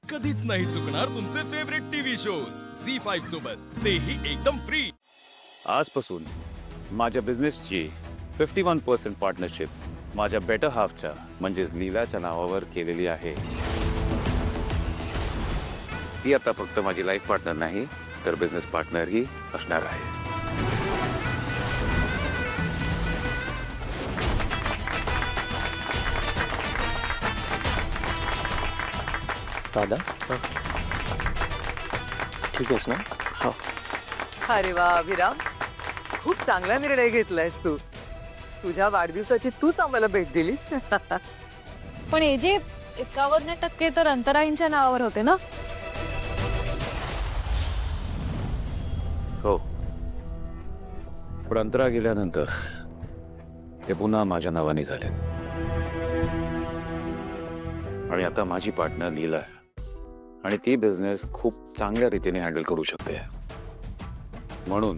कधीच नाही चुकणार तुमचे फेवरेट टीव्ही शोज झी5 सोबत, तेही एकदम फ्री। आजपासून माझ्या बिझनेसची 51% पार्टनरशिप माझ्या बेटर हाफच्या म्हणजेच लीलाच्या नावावर केलेली आहे। ती आता फक्त माझी लाईफ पार्टनर नाही तर बिझनेस पार्टनरही असणार आहे। दादा ठीक आहेस ना? हो. अरे वा अभिराम, खूप चांगला निर्णय घेतलायस तू। तुझ्या वाढदिवसाची तूच आम्हाला भेट दिलीस। पण हे जे 51% तर अंतराईंच्या नावावर होते ना? हो, पण अंतरा गेल्यानंतर ते पुन्हा माझ्या नावाने झाले आणि आता माझी पार्टनर लीला आहे आणि ती बिझनेस खूप चांगल्या रीतीने हँडल करू शकते, म्हणून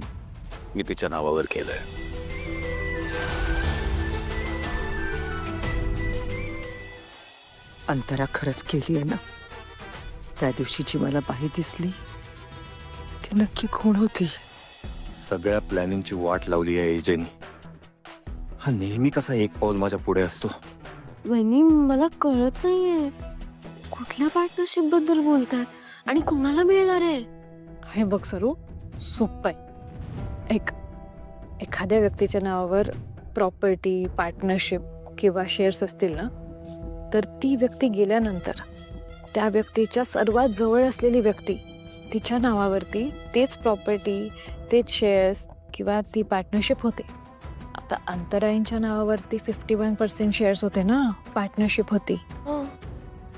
मी तिच्या नावावर केलंय। अंतरा खरंच केली आहे ना? त्या दिवशी जी मला बाई दिसली ती नक्की कोण होती? सगळ्या प्लॅनिंगची वाट लावली आहे एजेनी। हा नेहमी कसा एक पाऊल माझ्या पुढे असतो। वहिनी मला कळत नाहीये कुठल्या पार्टनरशिप बद्दल बोलतात आणि कोणाला मिळणार आहे? हे बघ सरू, सोपं आहे। एखाद्या व्यक्तीच्या नावावर प्रॉपर्टी, पार्टनरशिप किंवा शेअर्स असतील ना, तर ती व्यक्ती गेल्यानंतर त्या व्यक्तीच्या सर्वात जवळ असलेली व्यक्ती तिच्या नावावरती तेच प्रॉपर्टी, तेच शेअर्स किंवा ती पार्टनरशिप होते। आता अंतराईंच्या नावावरती 51% शेअर्स होते ना, पार्टनरशिप होती।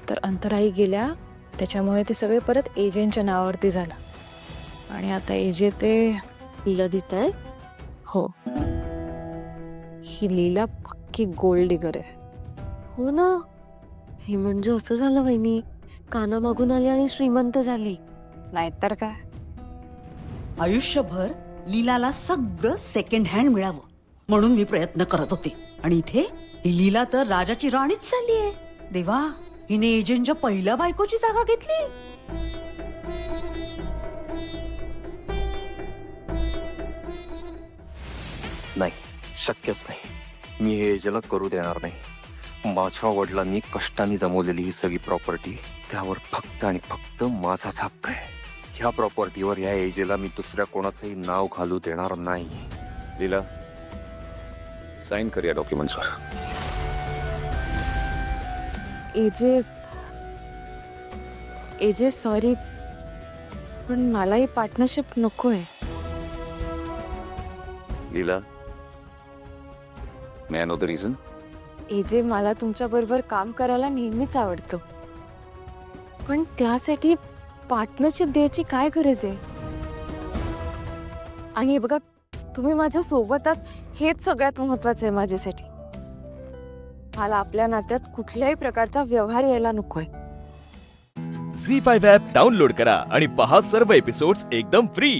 तर अंतराई गेल्या, त्याच्यामुळे ते सगळे परत एजंटच्या नावावरती झालं आणि आता एजे ते तिला देत आहे? हो, ही लीला पक्की गोल्ड डिगर आहे। हो ना, हे म्हणजे असं झालं वहिनी, काना मागून आली आणि श्रीमंत झाली। नाहीतर काय। आयुष्यभर लीलाला सगळं सेकंड हँड मिळावं म्हणून मी प्रयत्न करत होते, आणि इथे ही लीला तर राजाची राणीच झाली आहे। देवा, हिने एजंटच्या पहिल्या बायकोची जागा घेतली। नाही, शक्यच नाही। मी हे एजेला करू देणार नाही। माझ्या वडिलांनी कष्टाने जमवलेली ही सगळी प्रॉपर्टी, त्यावर फक्त आणि फक्त माझाच हक्क आहे। ह्या प्रॉपर्टीवर या एजेला मी दुसऱ्या कोणाचंही नाव घालू देणार नाही। लीला, साइन कर या डॉक्युमेंट्सवर। एजे सॉरी, पण मला ही पार्टनरशिप नकोय। Leela, may I know the reason? AJ, मला तुमच्या बरोबर काम करायला नेहमीच आवडतं, पण त्यासाठी पार्टनरशिप द्यायची काय गरज आहे? आणि हे बघा, तुम्ही माझ्या सोबत आहात हेच सगळ्यात महत्वाचं आहे माझ्यासाठी। मला आपल्या नात्यात कुठल्याही प्रकारचा व्यवहार यायला नकोय। झी5 ॲप डाउनलोड करा आणि पहा सर्व एपिसोड्स एकदम फ्री।